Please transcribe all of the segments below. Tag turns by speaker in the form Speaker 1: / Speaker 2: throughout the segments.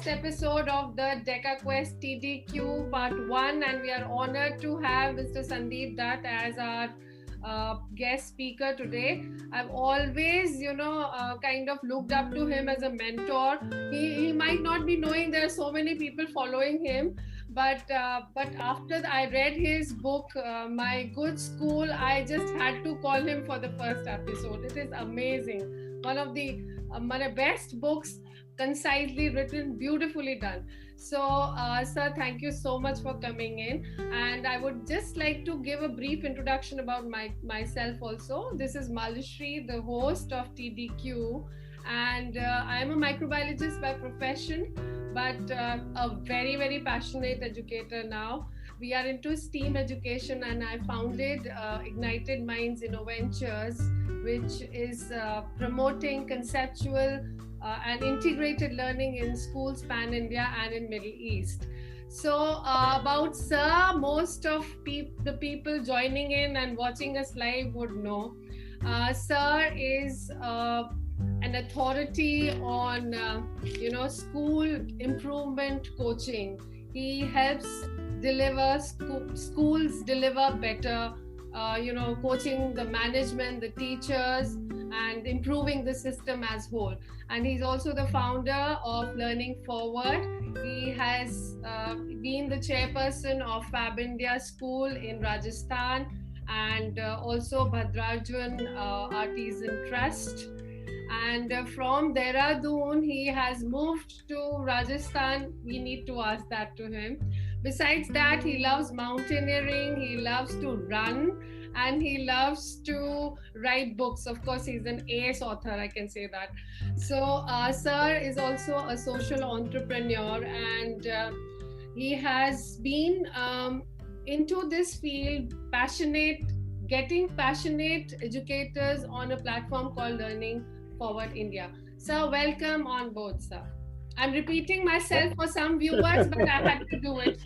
Speaker 1: episode of the DecaQuest TDQ Part 1, and we are honored to have Mr. Sandeep Dutt as our guest speaker today. I've always, kind of looked up to him as a mentor. He might not be knowing there are so many people following him, but after I read his book, My Good School, I just had to call him for the first episode. It is amazing. One of the my best books, concisely written, beautifully done. So, sir, thank you so much for coming in. And I would just like to give a brief introduction about myself also. This is Malishri, the host of TDQ. And I am a microbiologist by profession, but a very, very passionate educator now. We are into STEAM education, and I founded Ignited Minds Innoventures, which is promoting conceptual and integrated learning in schools pan-India and in Middle East. So about Sir, most of the people joining in and watching us live would know. Sir is an authority on school improvement coaching. He helps deliver schools deliver better coaching the management, the teachers, and improving the system as whole. And he's also the founder of Learning Forward. He has been the chairperson of Fab India School in Rajasthan, and also Bhadrarjun Artisan Trust. And from Dehradun, he has moved to Rajasthan. We need to ask that to him. Besides that, he loves mountaineering, he loves to run, and he loves to write books. Of course, he's an ace author, I can say that. So, Sir is also a social entrepreneur, and he has been into this field, getting passionate educators on a platform called Learning Forward India. So, welcome on board, sir. I'm repeating myself for some viewers, but I had to do it.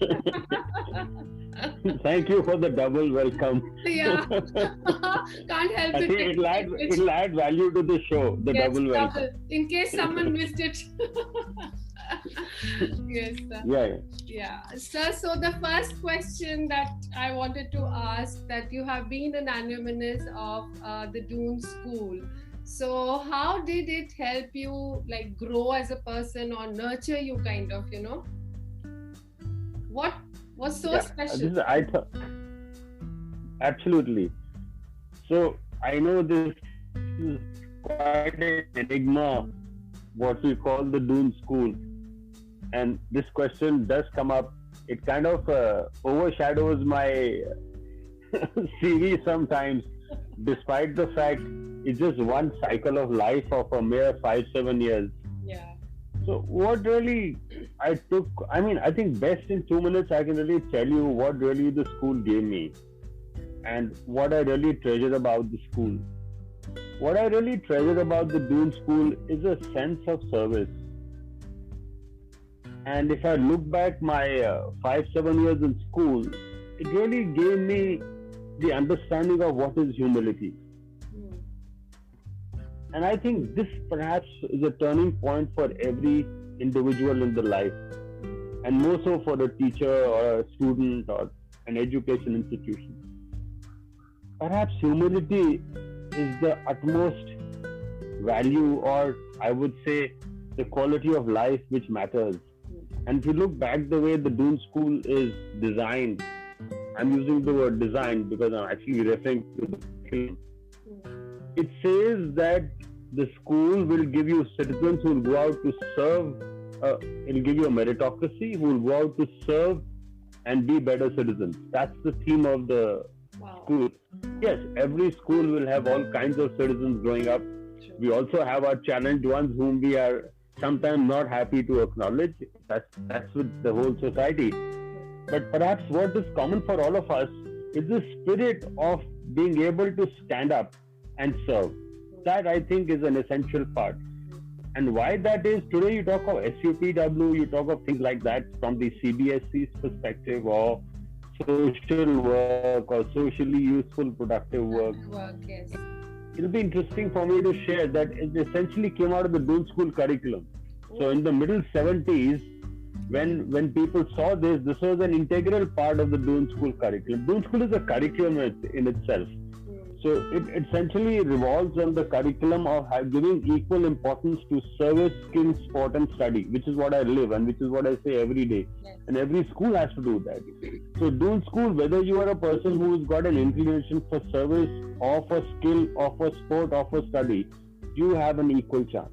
Speaker 2: Thank you for the double welcome.
Speaker 1: Yeah, can't help
Speaker 2: it. It'll add value to the show, the double welcome.
Speaker 1: In case someone missed it. Yes, sir. Yeah. Sir, so the first question that I wanted to ask, that you have been an alumnus of the Doon School. So how did it help you grow as a person or nurture you What was so special?
Speaker 2: Absolutely. So I know this is quite an enigma, what we call the Doon School. And this question does come up. It kind of overshadows my CV sometimes, despite the fact it's just one cycle of life of a mere 5-7 years.
Speaker 1: Yeah.
Speaker 2: So what really I think best in 2 minutes I can really tell you what really the school gave me and what I really treasure about the school. What I really treasure about the Doon School is a sense of service. And if I look back my 5-7 years in school, it really gave me the understanding of what is humility. And I think this perhaps is a turning point for every individual in the life, and more so for a teacher or a student or an education institution. Perhaps humility is the utmost value, or I would say the quality of life which matters. And if you look back the way the Doon School is designed, I'm using the word design because I'm actually referring to the curriculum. It says that the school will give you citizens who will go out to serve, it will give you a meritocracy who will go out to serve and be better citizens. That's the theme of the school. Yes, every school will have all kinds of citizens growing up. Sure. We also have our challenged ones whom we are sometimes not happy to acknowledge. That's with the whole society. But perhaps what is common for all of us is the spirit of being able to stand up and serve. That I think is an essential part. And why that is, today you talk of SUPW, you talk of things like that from the CBSE's perspective, or social work or socially useful productive work.
Speaker 1: Yes.
Speaker 2: It'll be interesting for me to share that it essentially came out of the Doon School curriculum. So in the middle 70s, When people saw this was an integral part of the Doon School curriculum. Doon School is a curriculum in itself. So it essentially revolves on the curriculum of giving equal importance to service, skill, sport, and study, which is what I live and which is what I say every day.
Speaker 1: Yes.
Speaker 2: And every school has to do that. So Doon School, whether you are a person who's got an inclination for service or for skill or for sport or for study, you have an equal chance.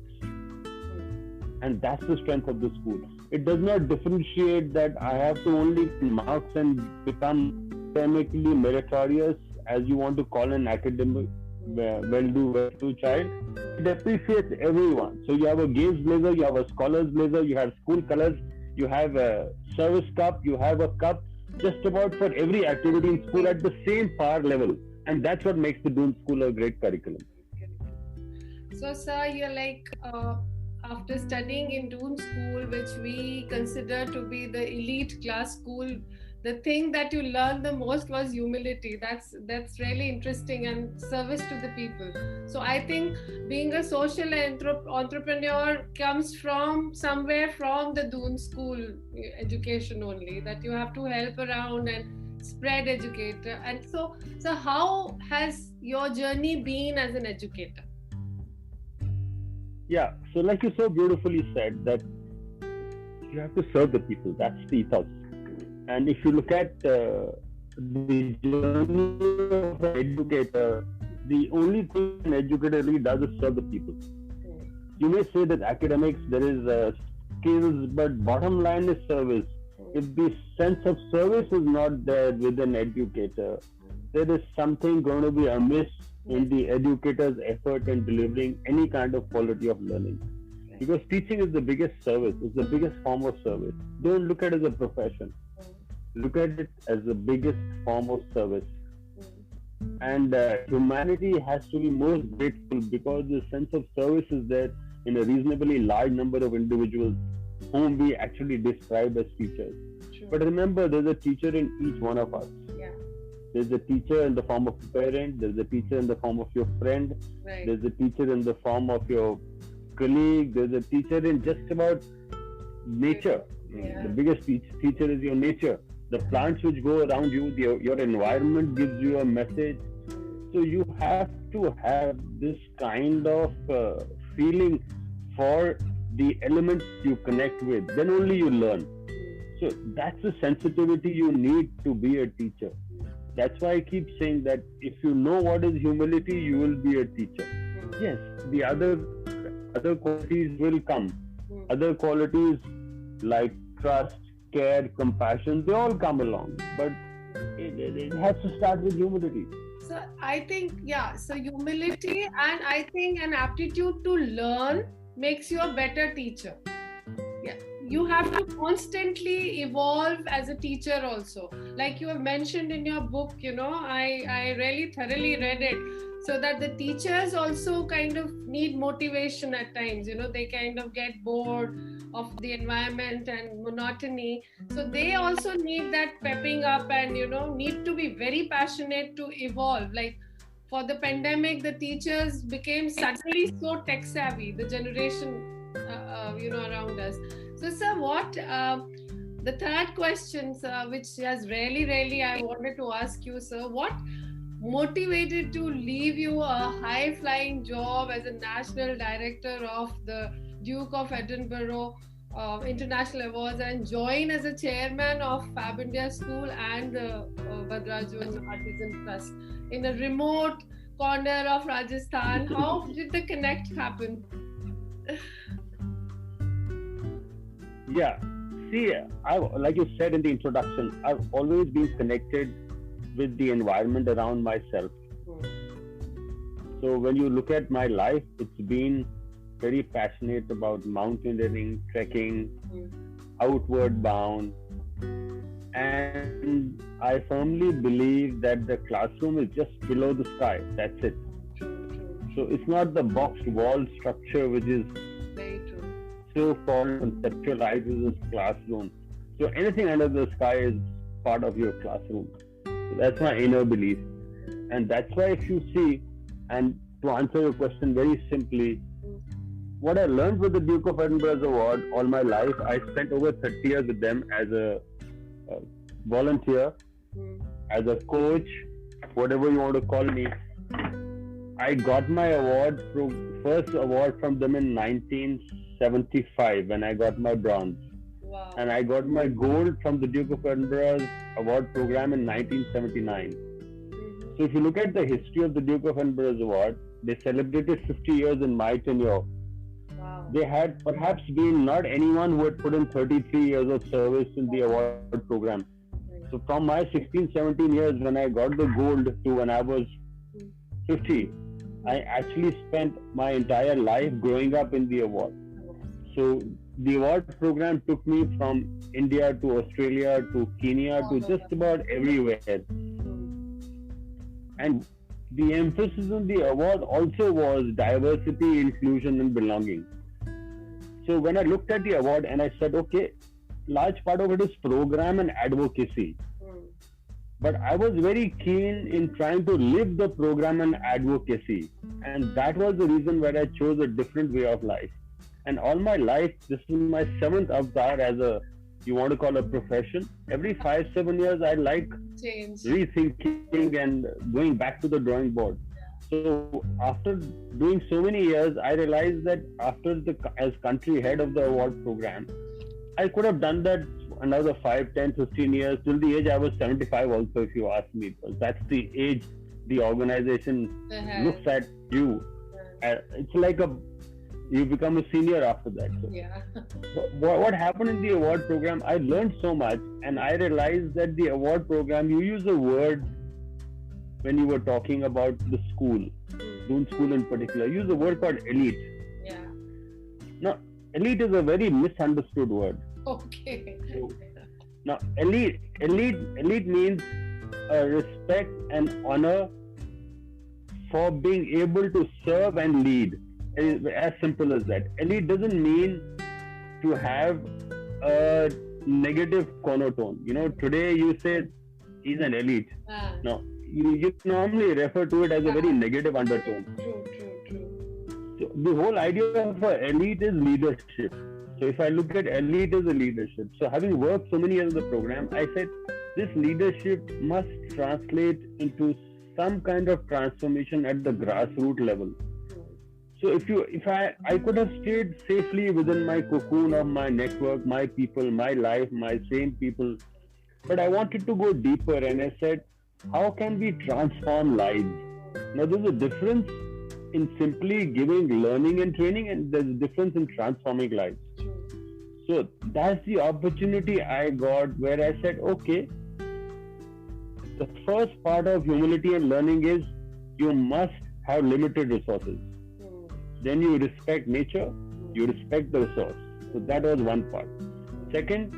Speaker 2: And that's the strength of the school. It does not differentiate that I have to only marks and become academically meritorious, as you want to call an academic well-to-do child. It appreciates everyone. So you have a games blazer, you have a scholars blazer, you have school colors, you have a service cup, you have a cup, just about for every activity in school at the same par level. And that's what makes the Doon School a great curriculum.
Speaker 1: So, sir, you're like, after studying in Doon School, which we consider to be the elite class school, the thing that you learned the most was humility. That's really interesting, and service to the people. So I think being a social entrepreneur comes from somewhere from the Doon School education only, that you have to help around and spread educator. And so how has your journey been as an educator?
Speaker 2: Yeah, so like you so beautifully said, that you have to serve the people. That's the ethos. And if you look at the journey of an educator, the only thing an educator really does is serve the people. You may say that academics, there is skills, but bottom line is service. If the sense of service is not there with an educator, there is something going to be amiss in the educator's effort in delivering any kind of quality of learning. Because teaching is the biggest service, it's the biggest form of service. Don't look at it as a profession. Look at it as the biggest form of service. And humanity has to be most grateful because the sense of service is there in a reasonably large number of individuals whom we actually describe as teachers.
Speaker 1: Sure.
Speaker 2: But remember, there's a teacher in each one of us.
Speaker 1: Yeah.
Speaker 2: There's a teacher in the form of a parent, there's a teacher in the form of your friend,
Speaker 1: Right.
Speaker 2: There's a teacher in the form of your colleague, there's a teacher in just about nature.
Speaker 1: Yeah.
Speaker 2: The biggest teacher is your nature. The plants which go around you, your environment gives you a message. So you have to have this kind of feeling for the elements you connect with. Then only you learn. So that's the sensitivity you need to be a teacher. That's why I keep saying that if you know what is humility, you will be a teacher. Yes, the other qualities will come. Other qualities like trust, care, compassion, they all come along. But it has to start with humility.
Speaker 1: So I think, so humility, and I think an aptitude to learn makes you a better teacher. Yeah, you have to constantly evolve as a teacher also. Like you have mentioned in your book, I really thoroughly read it, so that the teachers also kind of need motivation at times. They kind of get bored of the environment and monotony. So they also need that pepping up and, need to be very passionate to evolve. Like for the pandemic, the teachers became suddenly so tech savvy, the generation, around us. So, sir, what, the third question, sir, which has really, I wanted to ask you, sir, what motivated to leave you a high-flying job as a national director of the Duke of Edinburgh International Awards and join as a chairman of Fab India School and the Bhadraj Artisan Trust in a remote corner of Rajasthan? How did the connect happen?
Speaker 2: Yeah, see, like you said in the introduction, I've always been connected with the environment around myself. So when you look at my life, it's been very passionate about mountaineering, trekking, outward bound. And I firmly believe that the classroom is just below the sky. That's it. So it's not the boxed wall structure which is so-called conceptualizes as classroom. So anything under the sky is part of your classroom. So that's my inner belief. And that's why if you see, and to answer your question very simply, what I learned with the Duke of Edinburgh's Award all my life, I spent over 30 years with them as a volunteer, as a coach, whatever you want to call me. I got my first award from them in 1975 when I got my bronze.
Speaker 1: Wow.
Speaker 2: And I got my gold from the Duke of Edinburgh's award program in 1979. So if you look at the history of the Duke of Edinburgh's Award, they celebrated 50 years in my tenure.
Speaker 1: Wow.
Speaker 2: They had perhaps been not anyone who had put in 33 years of service in the award program. So from my 16, 17 years when I got the gold to when I was 50, I actually spent my entire life growing up in the award. So the award program took me from India to Australia to Kenya to just about everywhere. And the emphasis on the award also was diversity, inclusion, and belonging. So when I looked at the award and I said, okay, large part of it is program and advocacy. But I was very keen in trying to live the program and advocacy. And that was the reason why I chose a different way of life. And all my life, this is my 7th avatar as a, you want to call a profession. Every 5-7 years, I like rethinking and going back to the drawing board. So after doing so many years, I realized that as country head of the award program, I could have done that another 5, 10, 15 years till the age I was 75 also, if you ask me, because that's the age the organization looks at you. It's like you become a senior after that. So what happened in the award program, I learned so much, and I realized that the award program, you use a word when you were talking about the school, Doon School in particular, use a word called elite. Now, elite is a very misunderstood word.
Speaker 1: Okay.
Speaker 2: Now, elite means respect and honor for being able to serve and lead. As simple as that. Elite doesn't mean to have a negative connotation. You know, today you say he's an elite. No, you normally refer to it as a very negative undertone.
Speaker 1: True.
Speaker 2: So the whole idea of elite is leadership. So if I look at elite as a leadership, so having worked so many years in the program, I said this leadership must translate into some kind of transformation at the grassroots level. So if I could have stayed safely within my cocoon of my network, my people, my life, my same people, but I wanted to go deeper, and I said, how can we transform lives? Now there's a difference in simply giving learning and training, and there's a difference in transforming lives. So that's the opportunity I got, where I said, okay, the first part of humility and learning is you must have limited resources. Then you respect nature, you respect the resource. So that was one part. Second,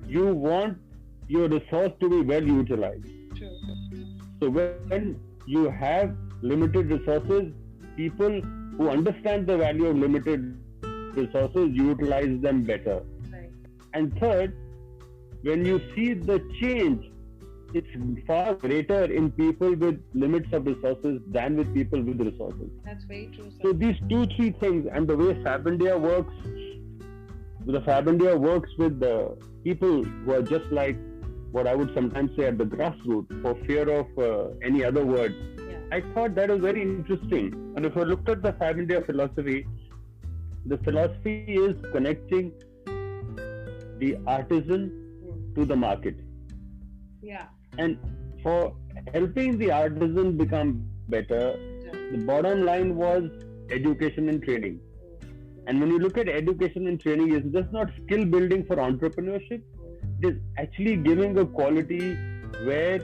Speaker 2: you want your resource to be well utilized.
Speaker 1: True.
Speaker 2: So when you have limited resources, people who understand the value of limited resources utilize them better.
Speaker 1: Right.
Speaker 2: And third, when you see the change, it's far greater in people with limits of resources than with people with resources.
Speaker 1: That's very true, sir.
Speaker 2: So these 2-3 things, and the way Fab India works, with the people who are just like what I would sometimes say at the grassroots, for fear of any other word. I thought that was very interesting. And if I looked at the Fab India philosophy, the philosophy is connecting the artisan to the market. And for helping the artisan become better, the bottom line was education and training. And when you look at education and training, it's just not skill building for entrepreneurship. It is actually giving a quality where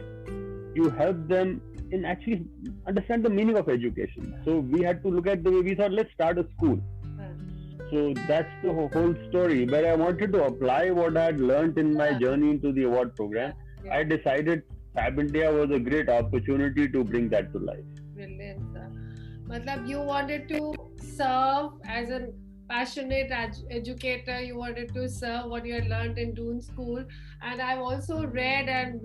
Speaker 2: you help them in actually understand the meaning of education. So we had to look at the way we thought, let's start a school. So that's the whole story. Where I wanted to apply what I had learned in my journey into the award program. I decided Fab India was a great opportunity to bring that to life.
Speaker 1: Brilliant, sir. Matlab, you wanted to serve as a passionate educator. You wanted to serve what you had learned in Doon School. And I've also read and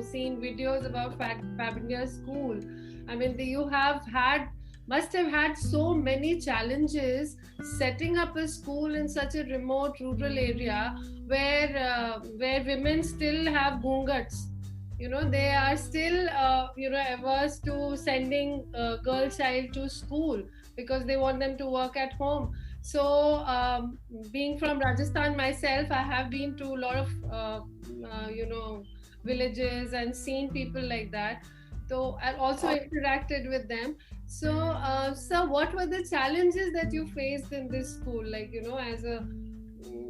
Speaker 1: seen videos about Fab India School. I mean, you have had must have had so many challenges setting up a school in such a remote rural area where women still have gunguts. They are still averse to sending a girl child to school because they want them to work at home. So being from Rajasthan myself, I have been to a lot of villages and seen people like that. So I also interacted with them. So sir, what were the challenges that you faced in this school, like as a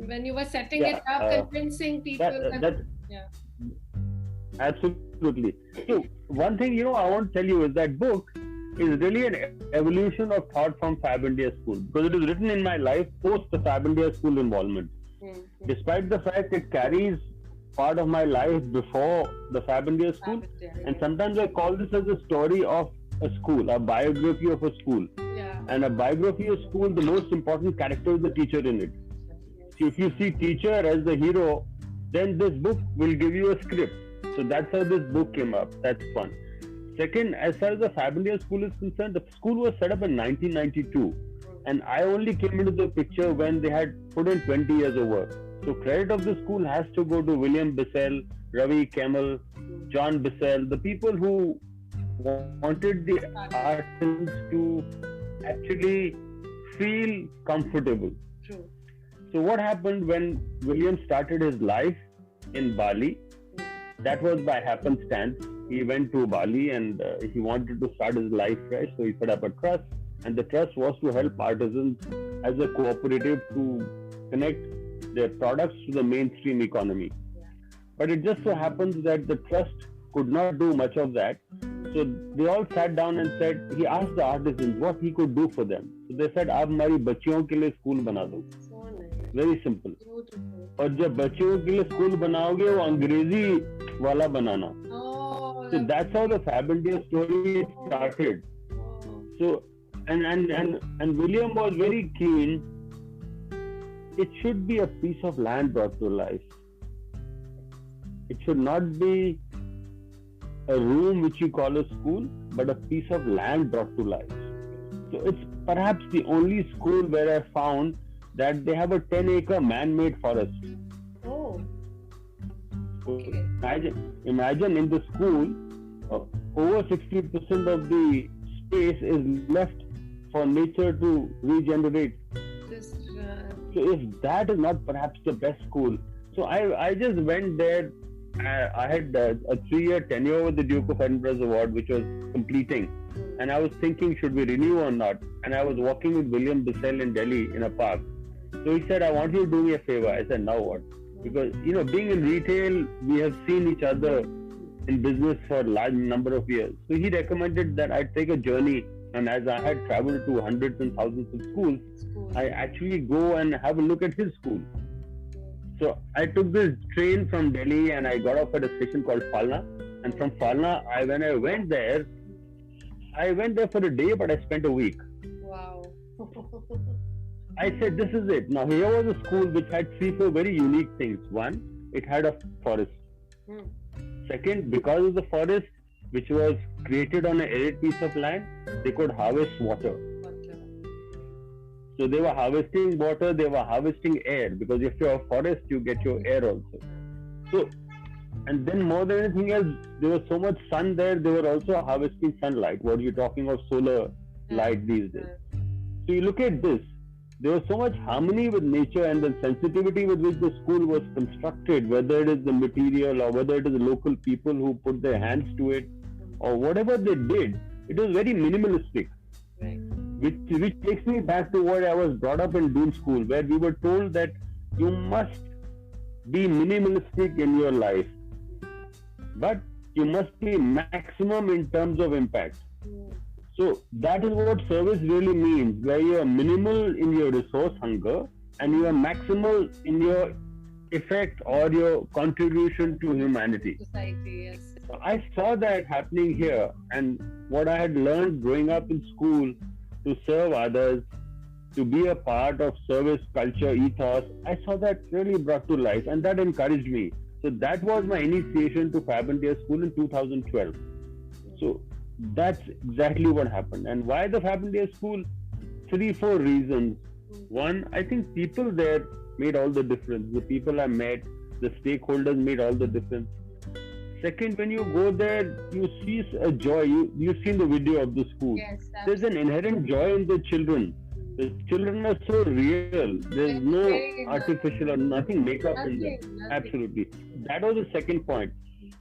Speaker 1: when you were setting it up, convincing people yeah.
Speaker 2: Absolutely. So one thing I want to tell you is that book is really an evolution of thought from Fab India School, because it is written in my life post the Fab India School involvement. Mm-hmm. Despite the fact it carries part of my life before the Fab India School, and sometimes I call this as a story of a school, a biography of a school.
Speaker 1: Yeah.
Speaker 2: And a biography of school, the most important character is the teacher in it. So if you see teacher as the hero, then this book will give you a script. So that's how this book came up. That's one. Second, as far as the Fab India School is concerned, the school was set up in 1992. And I only came into the picture when they had put in 20 years of work. So credit of the school has to go to William Bissell, Ravi Kemmel, John Bissell, the people who wanted the artists to actually feel comfortable.
Speaker 1: True.
Speaker 2: So what happened when William started his life in Bali? That was by happenstance. He went to Bali and he wanted to start his life fresh. So he set up a trust, and the trust was to help artisans as a cooperative to connect their products to the mainstream economy.
Speaker 1: Yeah.
Speaker 2: But it just so happens that the trust could not do much of that. So they all sat down and said, he asked the artisans what he could do for them. So they said, "Aap hamari bachchiyon ke liye school bana do." Very simple. और जब बच्चों के लिए school बनाओगे वो अंग्रेजी वाला बनाना. So that's how the Fab India story started. So and William was very keen. It should be a piece of land brought to life. It should not be a room which you call a school, but a piece of land brought to life. So it's perhaps the only school where I found that they have a 10-acre man-made forest.
Speaker 1: Oh.
Speaker 2: Okay. Imagine in the school, over 60% of the space is left for nature to regenerate. So if that is not perhaps the best school, so I just went there. I had a 3-year tenure with the Duke of Edinburgh's award, which was completing, and I was thinking, should we renew or not? And I was walking with William Bissell in Delhi in a park. So he said, "I want you to do me a favor." I said, "Now what?" Because being in retail, we have seen each other in business for a large number of years. So he recommended that I take a journey, and as I had traveled to hundreds and thousands of schools, I actually go and have a look at his school. So I took this train from Delhi and I got off at a station called Phalna. And from Phalna, when I went there for a day, but I spent a week.
Speaker 1: Wow.
Speaker 2: I said, this is it. Now, here was a school which had 3-4 very unique things. One, it had a forest. Second, because of the forest, which was created on an arid piece of land, they could harvest water. So they were harvesting water, they were harvesting air, because if you're a forest, you get your air also. So, and then more than anything else, there was so much sun there, they were also harvesting sunlight. What are you talking of solar light these days? So you look at this, there was so much harmony with nature, and the sensitivity with which the school was constructed, whether it is the material or whether it is the local people who put their hands to it, or whatever they did, it was very minimalistic.
Speaker 1: Right.
Speaker 2: Which takes me back to what I was brought up in Doon School, where we were told that you must be minimalistic in your life, but you must be maximum in terms of impact. So that is what service really means, where you are minimal in your resource hunger and you are maximal in your effect or your contribution to humanity.
Speaker 1: Society, yes.
Speaker 2: So I saw that happening here, and what I had learned growing up in school to serve others, to be a part of service culture ethos, I saw that really brought to life, and that encouraged me. So that was my initiation to Fab India School in 2012. So that's exactly what happened. And why the Fabindia School? 3-4 reasons. One, I think people there made all the difference. The people I met, the stakeholders made all the difference. Second, when you go there, you see a joy. You've seen the video of the school.
Speaker 1: Yes,
Speaker 2: there's an inherent joy in the children. The children are so real. There's no artificial or nothing makeup in them. Absolutely. That was the second point.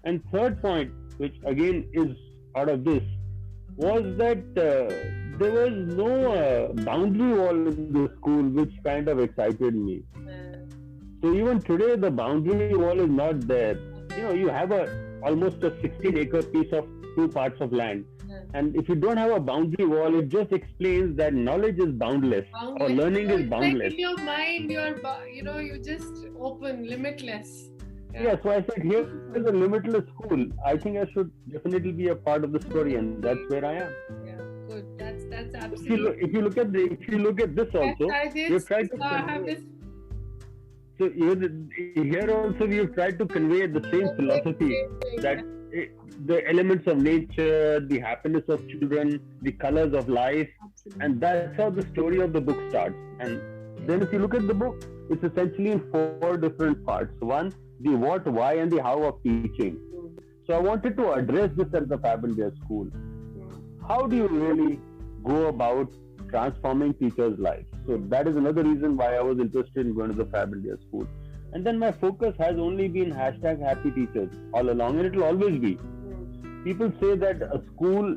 Speaker 2: And third point, which again is out of this, was that there was no boundary wall in the school, which kind of excited me. So even today, the boundary wall is not there. You have almost a 16-acre piece of 2 parts of land. And if you don't have a boundary wall, it just explains that knowledge is boundless. Or learning is boundless.
Speaker 1: Like in your mind, you just open, limitless.
Speaker 2: Yeah, so I said, here is a limitless school. I think I should definitely be a part of the story, and that's where I am.
Speaker 1: Yeah, good. That's absolutely.
Speaker 2: If you look at this also, you've tried to
Speaker 1: have this.
Speaker 2: So here also we've tried to convey the same philosophy that the elements of nature, the happiness of children, the colors of life, and that's how the story of the book starts. And then if you look at the book, it's essentially in 4 different parts. One, the what, why, and the how of teaching. So I wanted to address this at the Fabindia School. How do you really go about transforming teachers' lives? So that is another reason why I was interested in going to the Fabindia School. And then my focus has only been #happy teachers all along, and it will always be. People say that a school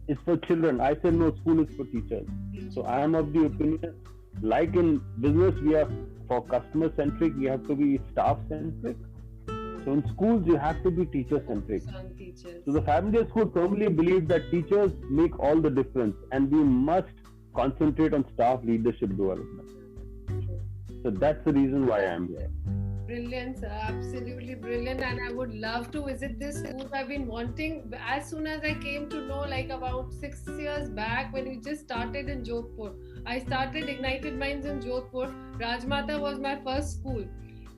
Speaker 2: is for children. I say no, school is for teachers. So I am of the opinion, like in business, we are for customer centric, we have to be staff centric. So in schools, you have to be teacher centric. So the Fabindia School firmly believes that teachers make all the difference, and we must concentrate on staff leadership development. So that's the reason why I am here.
Speaker 1: Brilliant, sir. Absolutely brilliant. And I would love to visit this school. I've been wanting, as soon as I came to know, like about 6 years back, when we just started in Jodhpur. I started Ignited Minds in Jodhpur. Rajmata was my first school.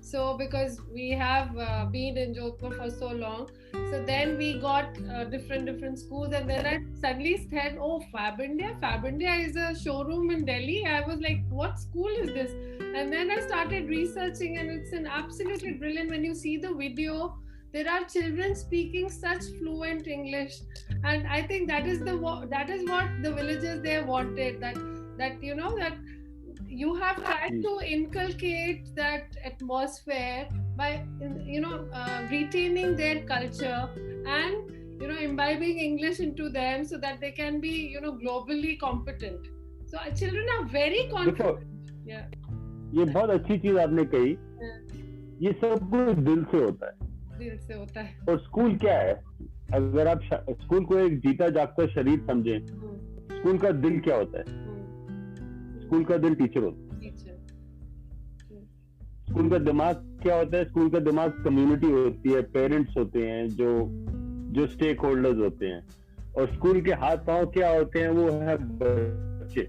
Speaker 1: So because we have been in Jodhpur for so long, so then we got different schools, and then I suddenly said, oh, Fabindia is a showroom in Delhi. I was like, what school is this? And then I started researching, and it's an absolutely brilliant. When you see the video, there are children speaking such fluent English, and I think that is what the villagers there wanted. That you have tried to inculcate that atmosphere by retaining their culture and imbibing English into them, so that they can be globally competent. So children are very confident. Yeah.
Speaker 2: ये बहुत अच्छी चीज आपने कही. ये सब कुछ दिल से होता है. और स्कूल क्या है? अगर आप स्कूल को एक जीता जागता शरीर समझें, स्कूल का दिल क्या होता है? स्कूल का दिल टीचर होता है. स्कूल का दिमाग क्या होता है? स्कूल का दिमाग कम्युनिटी होती है, पेरेंट्स होते हैं, जो स्टेक होल्डर्स होते हैं. और स्कूल के हाथ पांव क्या होते हैं? वो है बच्चे.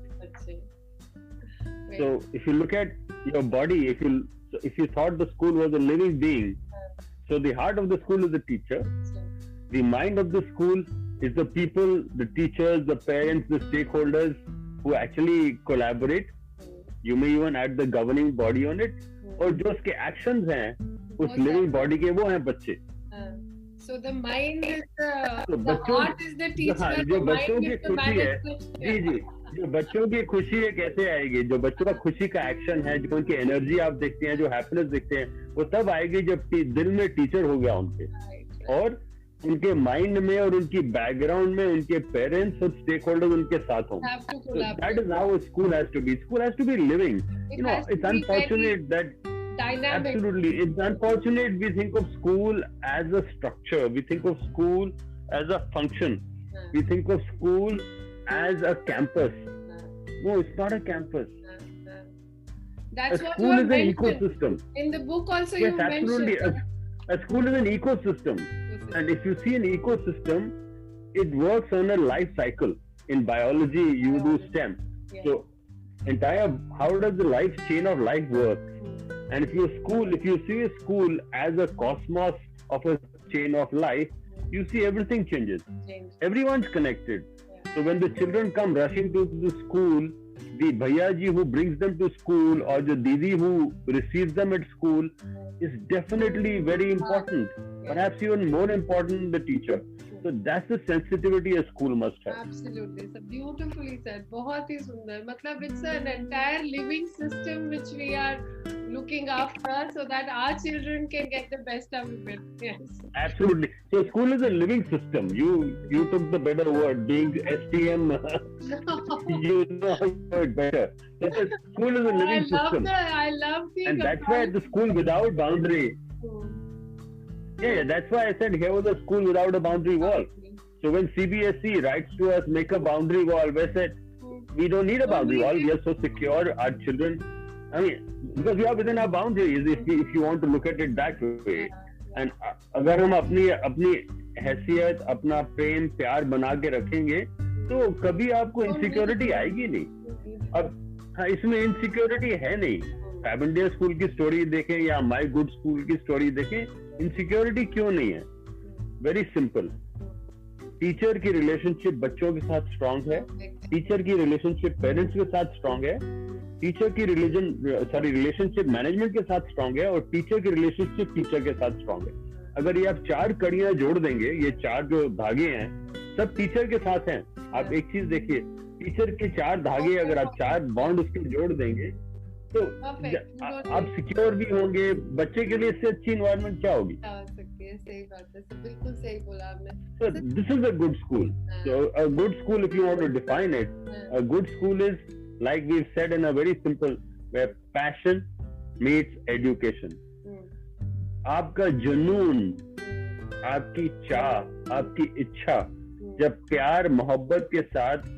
Speaker 2: So if you look at your body, if you thought the school was a living being, so the heart of the school is the teacher, the mind of the school is the people, the teachers, the parents, the stakeholders who actually collaborate. You may even add the governing body on it. और जो उसके actions हैं उस living body के, वो हैं बच्चे.
Speaker 1: So the mind is the heart is the teacher.
Speaker 2: जो बच्चों की खुशी है, जी जो बच्चों की खुशी है कैसे आएगी? जो बच्चों का खुशी का एक्शन है, जो उनकी एनर्जी आप देखते हैं, जो हैप्पीनेस देखते हैं, वो तब आएगी जब दिल में टीचर हो गया उनके, और उनके माइंड में और उनकी बैकग्राउंड में उनके पेरेंट्स और स्टेक होल्डर्स उनके साथ हों. That is how school has to be. School has to be living. It's unfortunate that
Speaker 1: dynamic.
Speaker 2: Absolutely, it's unfortunate we think of school as a structure. We think of school as a function. We think of school as a campus. No, it's not a campus.
Speaker 1: That's
Speaker 2: what school is an ecosystem.
Speaker 1: In the book also
Speaker 2: yes,
Speaker 1: you
Speaker 2: absolutely.
Speaker 1: mentioned.
Speaker 2: A school is an ecosystem. And if you see an ecosystem, it works on a life cycle. In biology, you do STEM. Yeah. So, how does the life chain of life work? And if you see a school as a cosmos of a chain of life, you see everything changes. Everyone's connected.
Speaker 1: Yeah.
Speaker 2: So when the children come rushing to the school, the bhaiyaji who brings them to school or the didi who receives them at school is definitely very important. Perhaps even more important than the teacher. So that's the sensitivity a school must have.
Speaker 1: Absolutely, so beautifully said. बहुत ही सुंदर. मतलब it's an entire living system which we are looking after so that our children can get the best out of it. Yes.
Speaker 2: Absolutely. So school is a living system. You took the better word, being STM. You know it better. Because school is a living system.
Speaker 1: I love the.
Speaker 2: And that's why the school without boundary. Yeah, that's why I said here was a school without a boundary wall. So when CBSE writes to us, make a boundary wall, we said, we don't need a boundary wall. We are so secure, our children. I mean, because we are within our boundaries, if you want to look at it that way. And अगर हम अपनी हैसियत, अपना प्रेम, प्यार बना के रखेंगे, तो कभी आपको इनसिक्योरिटी आएगी नहीं. अब हाँ, इसमें इनसिक्योरिटी है नहीं. फैबेंडिया स्कूल की स्टोरी देखें या माई गुड स्कूल की स्टोरी देखें, इनसिक्योरिटी क्यों नहीं है? Very simple. टीचर की रिलेशनशिप बच्चों के साथ स्ट्रांग है, टीचर की रिलेशनशिप पेरेंट्स के साथ स्ट्रांग है, टीचर की रिलेशनशिप मैनेजमेंट के साथ स्ट्रांग है, और टीचर की रिलेशनशिप टीचर के साथ स्ट्रांग है. अगर ये आप 4 कड़ियां जोड़ देंगे, ये 4 जो धागे हैं सब टीचर के साथ हैं. आप एक चीज देखिए, टीचर के 4 धागे अगर आप 4 बॉन्ड उसके जोड़ देंगे तो आप सिक्योर भी होंगे. बच्चे के लिए इससे अच्छी इन्वायरमेंट क्या होगी?
Speaker 1: सही बात है, बिल्कुल सही बोला आपने.
Speaker 2: So this is a good school. So a good school, if you want to define it, a good school is, like we've said in a very simple, where passion meets education. आपका जुनून, आपकी चाह, आपकी इच्छा जब प्यार मोहब्बत के साथ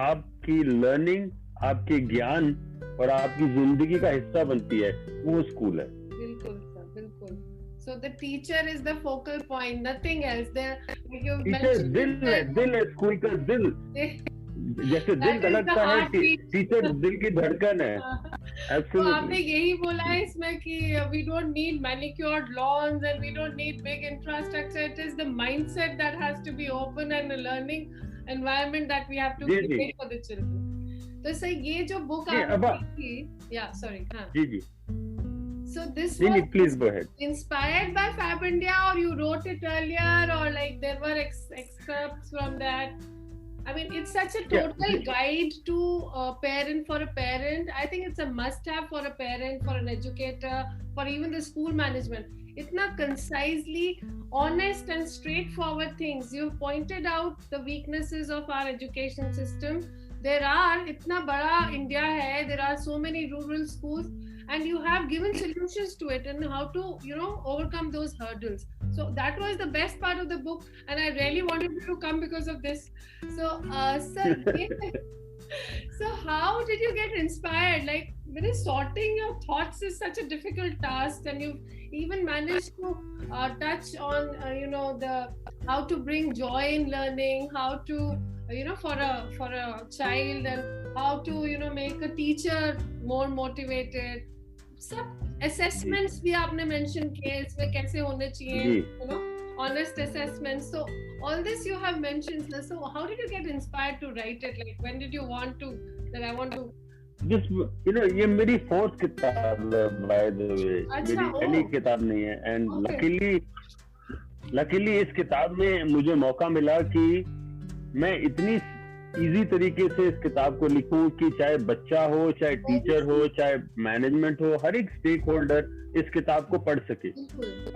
Speaker 2: आपकी लर्निंग, आपके ज्ञान और आपकी जिंदगी का हिस्सा बनती है, वो स्कूल है.
Speaker 1: बिल्कुल सर, बिल्कुल. So the teacher is the focal point, nothing else.
Speaker 2: Teacher दिल है स्कूल का दिल. जैसे दिल धड़कता है, टीचर दिल की धड़कन है.
Speaker 1: तो आपने यही बोला है इसमें कि we don't need manicured lawns and we don't need big infrastructure. It is the mindset that has to be open and a learning environment that we have to create for the children. तो sir ये जो book आपकी थी, sorry, हाँ.
Speaker 2: जी.
Speaker 1: So this was
Speaker 2: please go ahead.
Speaker 1: Inspired by Fabindia, or you wrote it earlier, or like there were excerpts from that? I mean, it's such a total guide to a parent, for a parent. I think it's a must-have for a parent, for an educator, for even the school management. Itna concisely, honest and straightforward things. You pointed out the weaknesses of our education system. There are, itna bada India hai, there are so many rural schools, and you have given solutions to it and how to, overcome those hurdles. So that was the best part of the book, and I really wanted you to come because of this. So, sir, so how did you get inspired? Like, sorting your thoughts is such a difficult task, and you've even managed to touch on, the how to bring joy in learning, how to, for a child, and how to, make a teacher more motivated. सब assessments भी आपने mention किए, इसमें कैसे होने चाहिए, honest assessments. So all this you have mentioned. So how did you get inspired to write it? Like, when did you want to, that I want to?
Speaker 2: This, ये मेरी 4th किताब है, by the way. मेरी पहली किताब नहीं है. And luckily इस किताब में मुझे मौका मिला कि मैं इतनी इजी तरीके से इस किताब को लिखूं कि चाहे बच्चा हो, चाहे टीचर हो, चाहे मैनेजमेंट हो, हर एक स्टेक होल्डर इस किताब को पढ़ सके.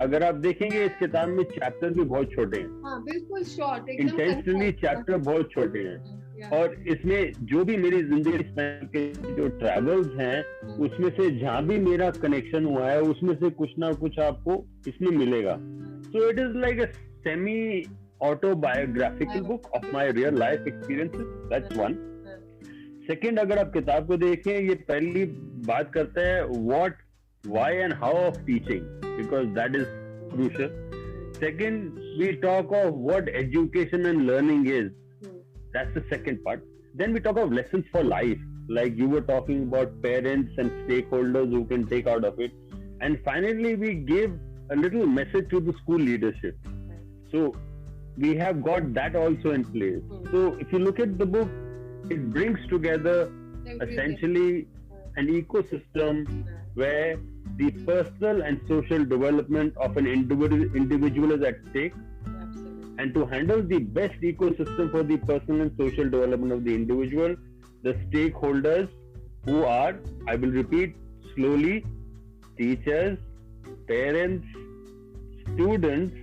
Speaker 2: अगर आप देखेंगे इस किताब में चैप्टर भी बहुत छोटे हैं.
Speaker 1: बिल्कुल शॉर्ट,
Speaker 2: इंटेंशनली चैप्टर बहुत छोटे हैं. और इसमें जो भी मेरी जिंदगी के जो ट्रैवल्स हैं, उसमें से जहाँ भी मेरा कनेक्शन हुआ है, उसमें से कुछ ना कुछ आपको इसमें मिलेगा. So it is like a semi autobiographical book of my real life experiences. That's one. Second, अगर आप किताब को देखें, ये पहली बात करता है what, why and how of teaching, because that is crucial. Second, we talk of what education and learning is. That's the second part. Then we talk of lessons for life, like you were talking about parents and stakeholders who can take out of it. And finally, we give a little message to the school leadership. So we have got that also in place. So if you look at the book, it brings together essentially an ecosystem where the personal and social development of an individual is at stake.
Speaker 1: Absolutely.
Speaker 2: And to handle the best ecosystem for the personal and social development of the individual, the stakeholders, who are, I will repeat slowly, teachers, parents, students,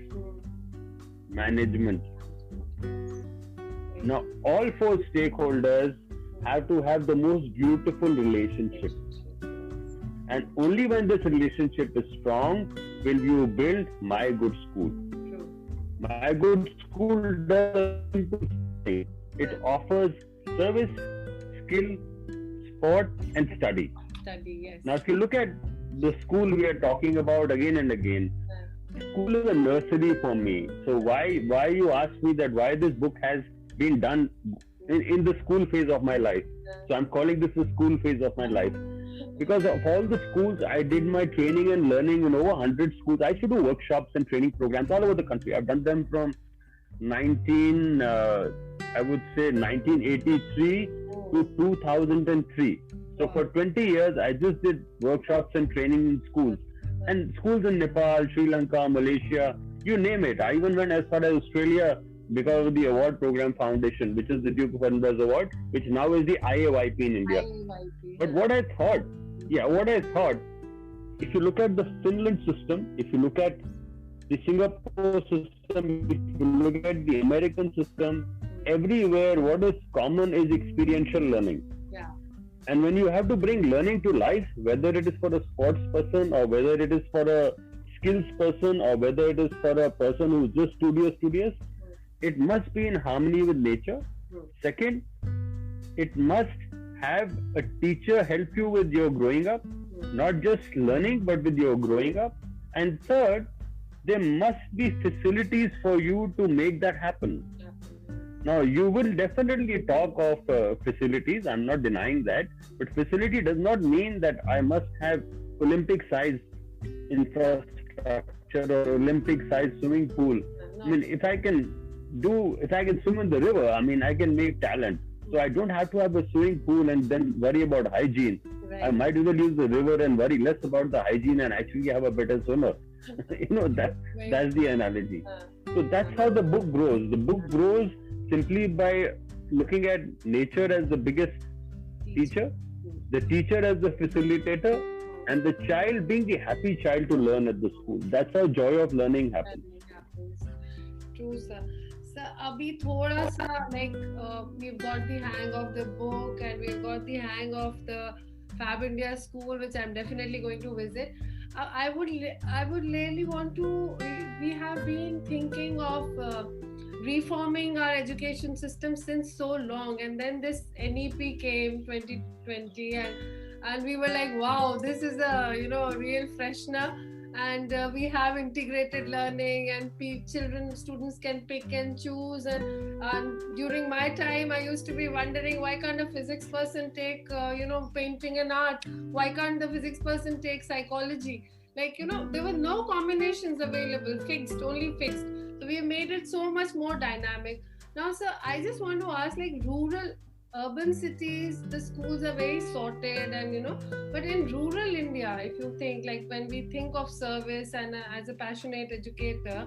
Speaker 2: management. Now, all four stakeholders have to have the most beautiful relationship. And only when this relationship is strong will you build My Good School.
Speaker 1: True.
Speaker 2: My Good School does it offers service, skill, sport, and study.
Speaker 1: Study, yes.
Speaker 2: Now, if you look at the school we are talking about again and again, school is a nursery for me. So why you ask me that why this book has been done in the school phase of my life? So I'm calling this the school phase of my life. Because of all the schools, I did my training and learning in over 100 schools. I used to do workshops and training programs all over the country. I've done them from 1983 to 2003. So for 20 years, I just did workshops and training in schools. And schools in Nepal, Sri Lanka, Malaysia, you name it. I even went as far as Australia because of the award program foundation, which is the Duke of Edinburgh's award, which now is the IAYP in India. But what I thought, if you look at the Finland system, if you look at the Singapore system, if you look at the American system, everywhere what is common is experiential learning.
Speaker 1: Yeah.
Speaker 2: And when you have to bring learning to life, whether it is for a sports person or whether it is for a skills person or whether it is for a person who is just studious, it must be in harmony with nature. Second, it must have a teacher help you with your growing up, not just learning, but with your growing up. And third, there must be facilities for you to make that happen. Now, you will definitely talk of facilities, I'm not denying that, but facility does not mean that I must have Olympic-sized infrastructure or Olympic-sized swimming pool. I mean, if I can swim in the river, I mean, I can make talent. So I don't have to have a swimming pool and then worry about hygiene. Right. I might even use the river and worry less about the hygiene and actually have a better swimmer. That's the analogy. So that's how the book grows. The book grows simply by looking at nature as the biggest teacher, the teacher as the facilitator, and the child being the happy child to learn at the school. That's how joy of learning happens.
Speaker 1: True, sir. So, abhi thoda sa like we've got the hang of the book and we've got the hang of the Fab India School, which I'm definitely going to visit. I would really want to. We have been thinking of reforming our education system since so long, and then this NEP came 2020, and we were like, wow, this is a real freshener. And we have integrated learning, and students can pick and choose. And during my time, I used to be wondering, why can't a physics person take, painting and art? Why can't the physics person take psychology? There were no combinations available, only fixed. So we made it so much more dynamic. Now, sir, I just want to ask, urban cities, the schools are very sorted but in rural India, if you think, when we think of service and as a passionate educator,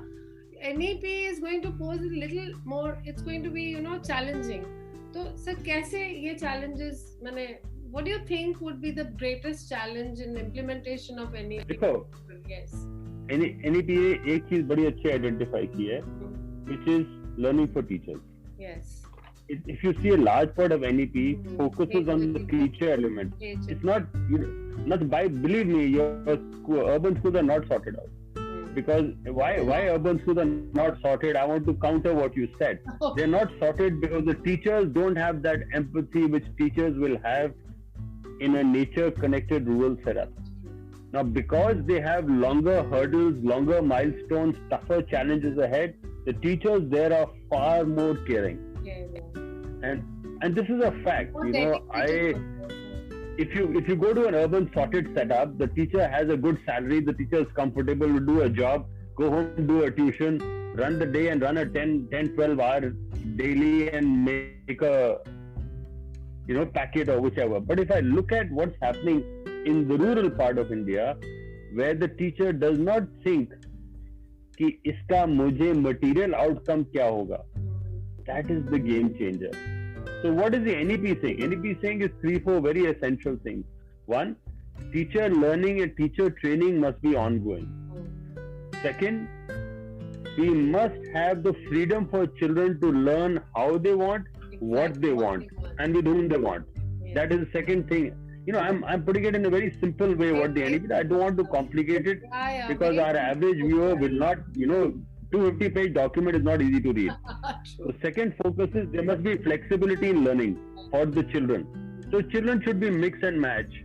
Speaker 1: NEP is going to pose a little more, it's going to be, challenging. So, sir, kaise ye challenges, what do you think would be the greatest challenge in implementation of NEP? Yes.
Speaker 2: NEP एक चीज बड़ी अच्छी identify की है, which is learning for teachers.
Speaker 1: Yes.
Speaker 2: If you see a large part of NEP focuses on the teacher element. It's not, believe me, your urban schools are not sorted out. Because why urban schools are not sorted? I want to counter what you said. They're not sorted because the teachers don't have that empathy which teachers will have in a nature-connected rural setup. Now, because they have longer hurdles, longer milestones, tougher challenges ahead, the teachers there are far more caring. And this is a fact. If you go to an urban sorted setup, the teacher has a good salary, the teacher is comfortable to do a job, go home, do a tuition, run the day and run a 12 hour daily and make a packet or whichever. But if I look at what's happening in the rural part of India, where the teacher does not think कि इसका मुझे material outcome क्या होगा, that is the game changer. So what is the NEP saying? NEP saying is 3-4 very essential things. One, teacher learning and teacher training must be ongoing. Second, we must have the freedom for children to learn how they want, what they want, and with whom they want.
Speaker 1: Yeah.
Speaker 2: That is the second thing. I'm putting it in a very simple way. What the NEP, I don't want to complicate it because our average viewer will not, 250-page document is not easy to read. So second focus is there must be flexibility in learning for the children. So children should be mix and match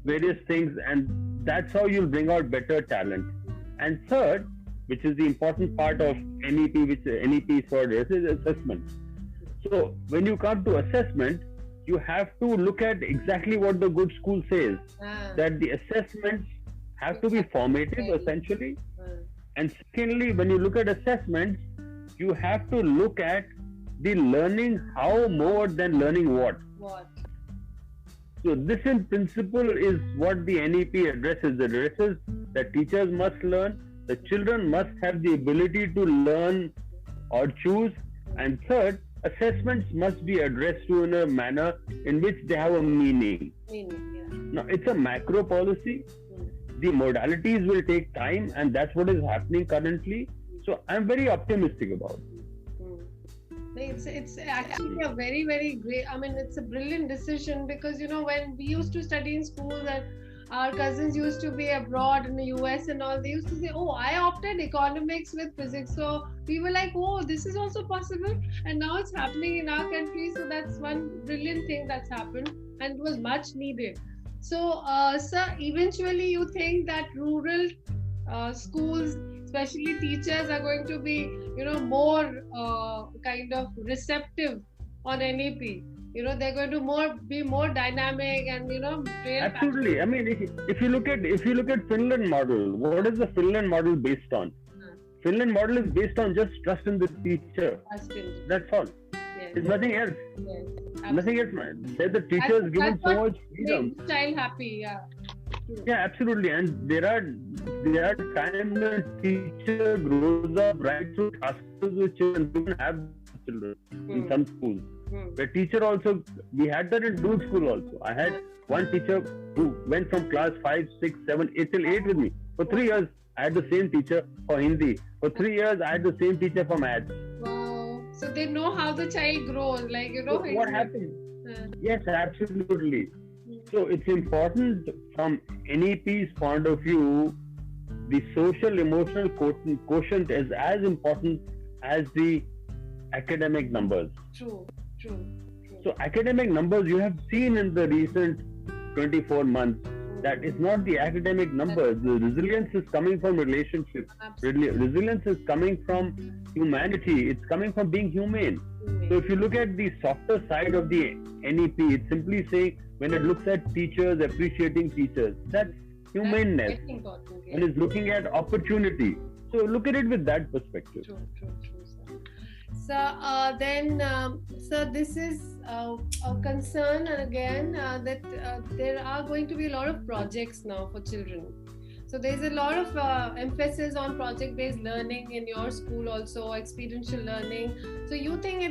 Speaker 2: various things, and that's how you'll bring out better talent. And third, which is the important part of NEP, which NEP is for this, is assessment. So when you come to assessment, you have to look at exactly what the good school says, that the assessments have to be formative essentially. And secondly, when you look at assessments, you have to look at the learning how more than learning what. So this in principle is what the NEP addresses. It addresses that teachers must learn, the children must have the ability to learn or choose, and third, assessments must be addressed to in a manner in which they have a meaning. Now, it's a macro policy. The modalities will take time, and that's what is happening currently. So I'm very optimistic about it.
Speaker 1: It's actually a very, very great, it's a brilliant decision because, when we used to study in schools and our cousins used to be abroad in the US and all, they used to say, oh, I opted economics with physics. So we were like, oh, this is also possible. And now it's happening in our country. So that's one brilliant thing that's happened and it was much needed. So, sir, eventually you think that rural schools, especially teachers, are going to be, more kind of receptive on NEP. They're going to be more dynamic and
Speaker 2: absolutely. If you look at Finland model, what is the Finland model based on? Finland model is based on just trust in the teacher. That's all.
Speaker 1: Yes.
Speaker 2: It's nothing else.
Speaker 1: Yes.
Speaker 2: Nothing else. The teacher is given so much freedom.
Speaker 1: Makes the child happy. Yeah.
Speaker 2: Yeah, absolutely. And there are times when teacher grows up right through classes with children. We don't have children in some schools. Where teacher also, we had that in dual school also. I had one teacher who went from class 5, 6, 7, 8 till 8 with me. For 3 years, I had the same teacher for Hindi. For 3 years, I had the same teacher for maths.
Speaker 1: Wow. So they know how the child grows,
Speaker 2: So what happened? Yes, absolutely. So it's important from NEP's point of view, the social emotional quotient is as important as the academic numbers.
Speaker 1: True.
Speaker 2: So academic numbers you have seen in the recent 24 months that it's not the academic numbers. The resilience is coming from relationships. Resilience is coming from humanity. It's coming from being humane. So if you look at the softer side of the NEP, it's simply saying when it looks at teachers, appreciating teachers, that's humaneness. And it's looking at opportunity. So look at it with that perspective.
Speaker 1: True, sir. Sir, this is a concern again that there are going to be a lot of projects now for children. So there's a lot of emphasis on project-based learning in your school also, experiential learning. So you think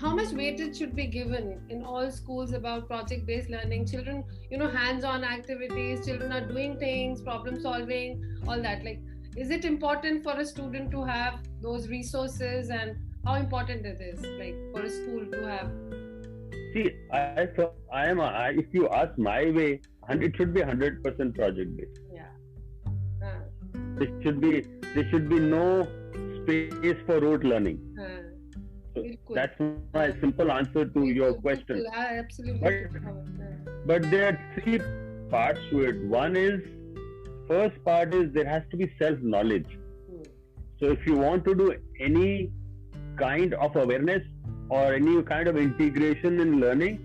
Speaker 1: how much weightage should be given in all schools about project-based learning? Children, hands-on activities, children are doing things, problem solving, all that. Like, is it important for a student to have those resources, and how important it is, like, for a school to have?
Speaker 2: See, if you ask my way, it should be 100% project-based.
Speaker 1: Yeah.
Speaker 2: There should be no space for rote learning. So that's my simple answer to your question.
Speaker 1: Absolutely.
Speaker 2: But there are 3 parts to it. First part is there has to be self-knowledge. So if you want to do any kind of awareness or any kind of integration in learning,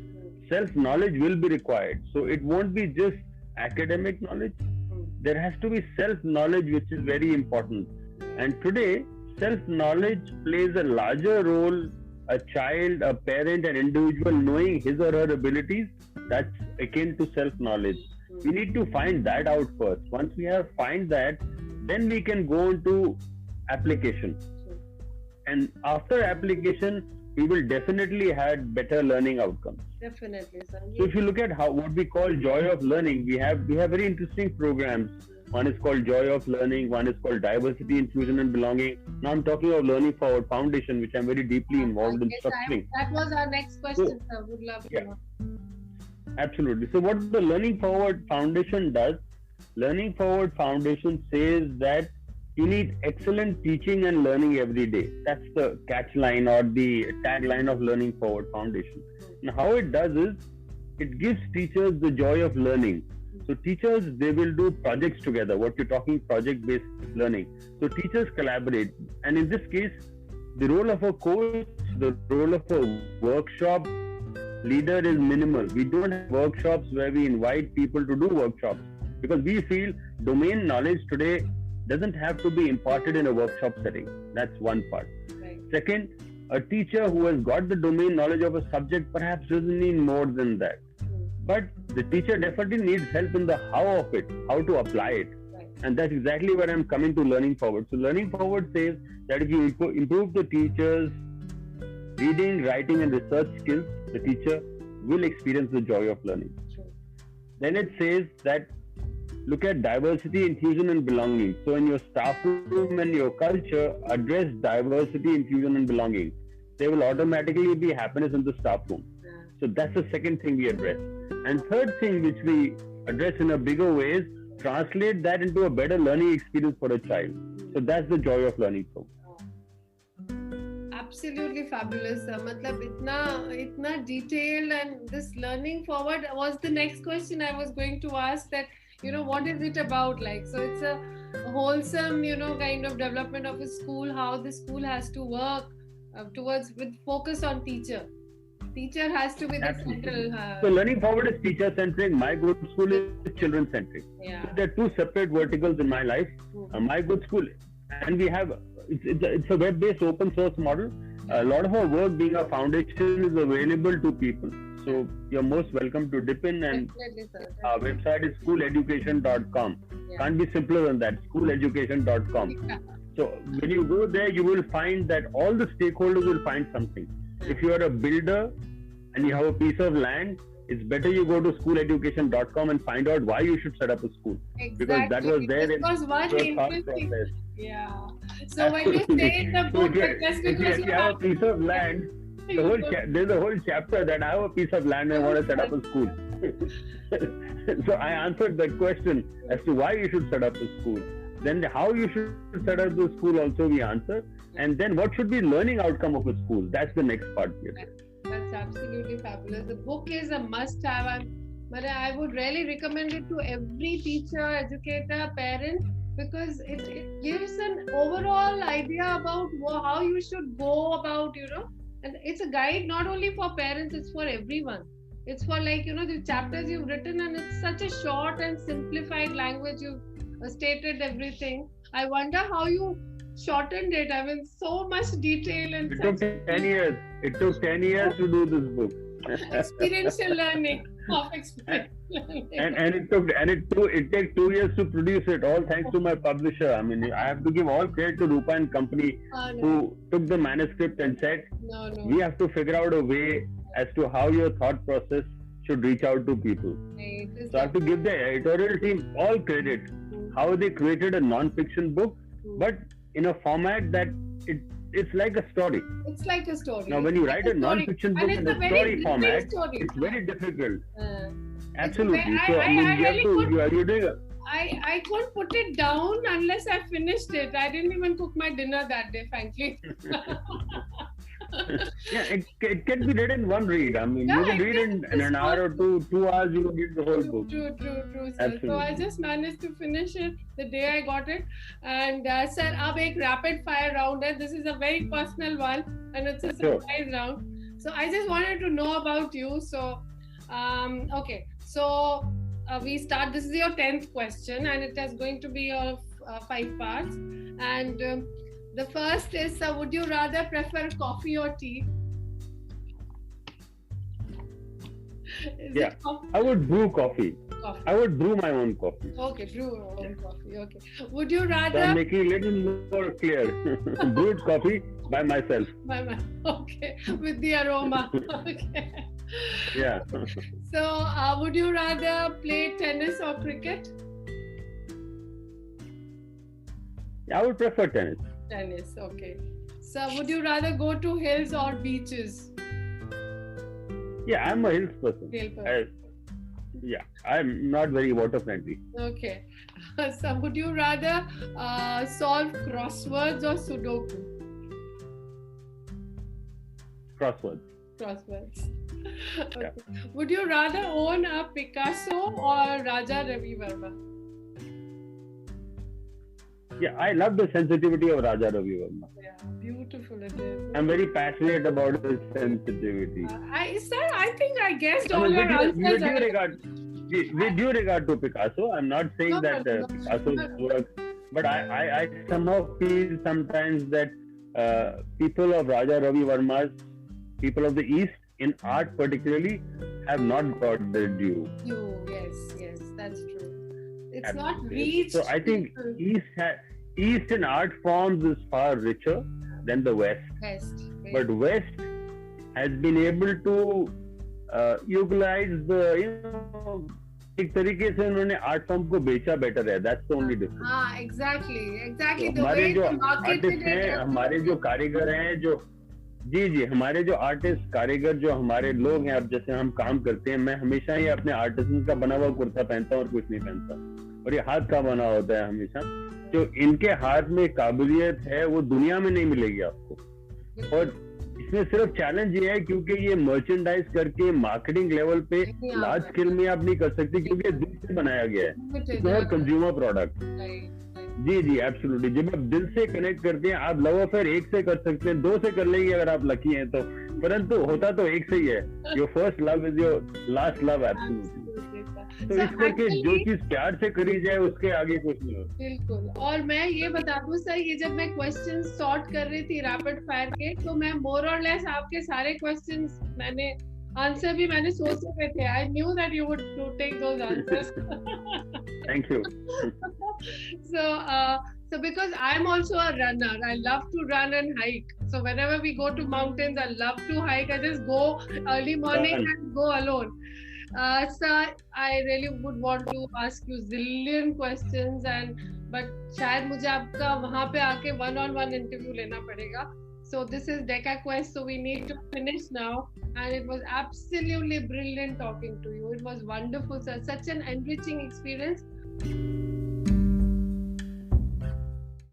Speaker 2: self-knowledge will be required. So it won't be just academic knowledge. There has to be self-knowledge, which is very important. And today, self-knowledge plays a larger role. A child, a parent, an individual knowing his or her abilities, that's akin to self-knowledge. We need to find that out first. Once we have find that, then we can go into application. And after application, we will definitely have better learning outcomes.
Speaker 1: Definitely, sir.
Speaker 2: So if you look at what we call joy of learning, we have very interesting programs. One is called Joy of Learning. One is called Diversity, Inclusion and Belonging. Now I'm talking of Learning Forward Foundation, which I'm very deeply involved in structuring.
Speaker 1: That was our next question, sir. Would love to know.
Speaker 2: Absolutely. So what the Learning Forward Foundation does, Learning Forward Foundation says that you need excellent teaching and learning every day. That's the catchline or the tagline of Learning Forward Foundation. And how it does is, it gives teachers the joy of learning. So teachers, they will do projects together. What you're talking, project-based learning. So teachers collaborate. And in this case, the role of a coach, the role of a workshop leader is minimal. We don't have workshops where we invite people to do workshops, because we feel domain knowledge today doesn't have to be imparted in a workshop setting. That's one part.
Speaker 1: Right.
Speaker 2: Second, a teacher who has got the domain knowledge of a subject perhaps doesn't need more than that. But the teacher definitely needs help in the how of it, how to apply it.
Speaker 1: Right.
Speaker 2: And that's exactly where I'm coming to Learning Forward. So Learning Forward says that if you improve the teacher's reading, writing and research skills, the teacher will experience the joy of learning.
Speaker 1: True.
Speaker 2: Then it says that look at diversity, inclusion and belonging. So in your staff room and your culture, address diversity, inclusion and belonging. There will automatically be happiness in the staff room.
Speaker 1: Yeah.
Speaker 2: So that's the second thing we address. And third thing which we address in a bigger way is translate that into a better learning experience for a child. So that's the joy of learning program.
Speaker 1: Absolutely fabulous, sir. Matlab itna detailed, and this Learning Forward was the next question I was going to ask, that what is it about, like? So it's a wholesome kind of development of a school, how the school has to work towards, with focus on teacher has to be the central.
Speaker 2: So Learning Forward is teacher centric. My Good School is children centric.
Speaker 1: Yeah.
Speaker 2: So there are two separate verticals in my life. My Good School, and we have it's a web-based open source model. A lot of our work, being a foundation, is available to people. So you're most welcome to dip in, and our website is schooleducation.com.
Speaker 1: Yeah.
Speaker 2: Can't be simpler than that. Schooleducation.com.
Speaker 1: Yeah.
Speaker 2: So when you go there, you will find that all the stakeholders will find something. If you are a builder and you have a piece of land, it's better you go to schooleducation.com and find out why you should set up a school.
Speaker 1: Exactly.
Speaker 2: Because that was there in
Speaker 1: the
Speaker 2: thought process.
Speaker 1: Yeah. So when you say in the book,
Speaker 2: if you have a piece of land, there's a whole chapter that I have a piece of land and I want to set up a school. So I answered that question as to why you should set up a school. Then how you should set up the school also we answer. And then what should be learning outcome of a school? That's the next part here.
Speaker 1: That's absolutely fabulous. The book is a must-have. I would really recommend it to every teacher, educator, parent, because it gives an overall idea about how you should go about, and it's a guide not only for parents, it's for everyone. It's for the chapters you've written, and it's such a short and simplified language. You've stated everything. I wonder how you shortened it. I mean, so much detail and
Speaker 2: it took 10 years. It took 10 years to do this book.
Speaker 1: Experiential learning of experiential learning.
Speaker 2: And it takes 2 years to produce it. All thanks to my publisher. I mean, I have to give all credit to Rupa and Company, who took the manuscript and said, we have to figure out a way as to how your thought process should reach out to people. So I have to give the editorial team all credit, how they created a non-fiction book, but in a format that it's like a story.
Speaker 1: It's like a story.
Speaker 2: Now, when you write a non-fiction book in a story format, it's very difficult. Absolutely. You're doing
Speaker 1: I couldn't put it down unless I finished it. I didn't even cook my dinner that day, frankly.
Speaker 2: Yeah, it can be read in one read. I mean, you can read in an hour or 2 hours, you can read the whole book.
Speaker 1: True, sir.
Speaker 2: Absolutely.
Speaker 1: So I just managed to finish it the day I got it. And sir, ab ek rapid fire round hai. This is a very personal one, and it's a surprise round. So I just wanted to know about you. So, okay. So we start. This is your 10th question, and it is going to be of 5 parts. And The first is, would you rather prefer coffee or tea?
Speaker 2: Yeah, I would brew coffee. I would brew my own coffee.
Speaker 1: Okay, brew your own coffee. Okay. Would you rather?
Speaker 2: So I'm making it a little more clear. Brewed coffee by myself.
Speaker 1: Okay, with the aroma. Okay.
Speaker 2: Yeah.
Speaker 1: So, would you rather play tennis or cricket?
Speaker 2: Yeah, I would prefer tennis.
Speaker 1: Tennis, okay. So, would you rather go to hills or beaches?
Speaker 2: Yeah, I'm a hills person.
Speaker 1: Hill person.
Speaker 2: I'm not very water friendly.
Speaker 1: Okay. So, would you rather solve crosswords or Sudoku?
Speaker 2: Crosswords.
Speaker 1: Crosswords. Okay.
Speaker 2: Yeah.
Speaker 1: Would you rather own a Picasso or Raja Ravi Verma?
Speaker 2: Yeah, I love the sensitivity of Raja Ravi Verma.
Speaker 1: Yeah, beautiful it is.
Speaker 2: I'm very passionate about his sensitivity.
Speaker 1: I think I guessed all your answers.
Speaker 2: With due regard to Picasso, I'm not saying that Picasso's work, but I somehow feel sometimes that people of Raja Ravi Verma's, people of the East, in art particularly, have not got their due.
Speaker 1: Yes, that's true. It's
Speaker 2: Absolutely.
Speaker 1: Not reached.
Speaker 2: So I think East in art forms is far richer than the West. But West has been able to utilize the, एक तरीके से उन्होंने art form को बेचा better है. That's the only difference.
Speaker 1: Exactly.
Speaker 2: तो हमारे जो आर्टिस्ट हैं, हमारे जो कारीगर हैं, जो जी हमारे जो आर्टिस्ट कारीगर जो हमारे लोग हैं, अब जैसे हम काम करते हैं, मैं हमेशा ही अपने आर्टिस्ट का बना हुआ कुर्ता पहनता हूँ और कुछ नहीं पहनता, और ये हाथ का बना होता है हमेशा. जो इनके हाथ में काबिलियत है वो दुनिया में नहीं मिलेगी आपको. और इसमें सिर्फ चैलेंज ये है क्योंकि ये मर्चेंडाइज करके मार्केटिंग लेवल पे लार्ज स्केल में आप नहीं कर सकते, क्योंकि ये दिल से बनाया गया है, कंज्यूमर प्रोडक्ट. जी एब्सोल्युटली. जब आप दिल से कनेक्ट करते हैं, आप लव अफेयर एक से कर सकते हैं, 2 से कर लेंगे अगर आप लकी हैं तो, परंतु होता तो एक से ही है. Your first love is your last love. Absolutely. तो इस करके जो चीज प्यार से करी जाए उसके आगे कुछ नहीं होता.
Speaker 1: बिल्कुल. और मैं ये बता दूं सर, ये जब मैं क्वेश्चन सॉर्ट कर रही थी रैपिड फायर के, तो मैं मोर और लेस आपके सारे क्वेश्चंस मैंने आंसर भी मैंने सोचे हुए थे. I knew that you would take those answers.
Speaker 2: Thank you.
Speaker 1: So because I'm also a runner, I love to run and hike. So whenever we go to mountains, I love to hike. I just go early morning and go alone. Sir, I really would want to ask you zillion questions, but शायद मुझे आपका वहाँ पे आके one-on-one interview लेना पड़ेगा. So this is Deca Quest, so we need to finish now. And it was absolutely brilliant talking to you. It was wonderful, sir. Such an enriching experience.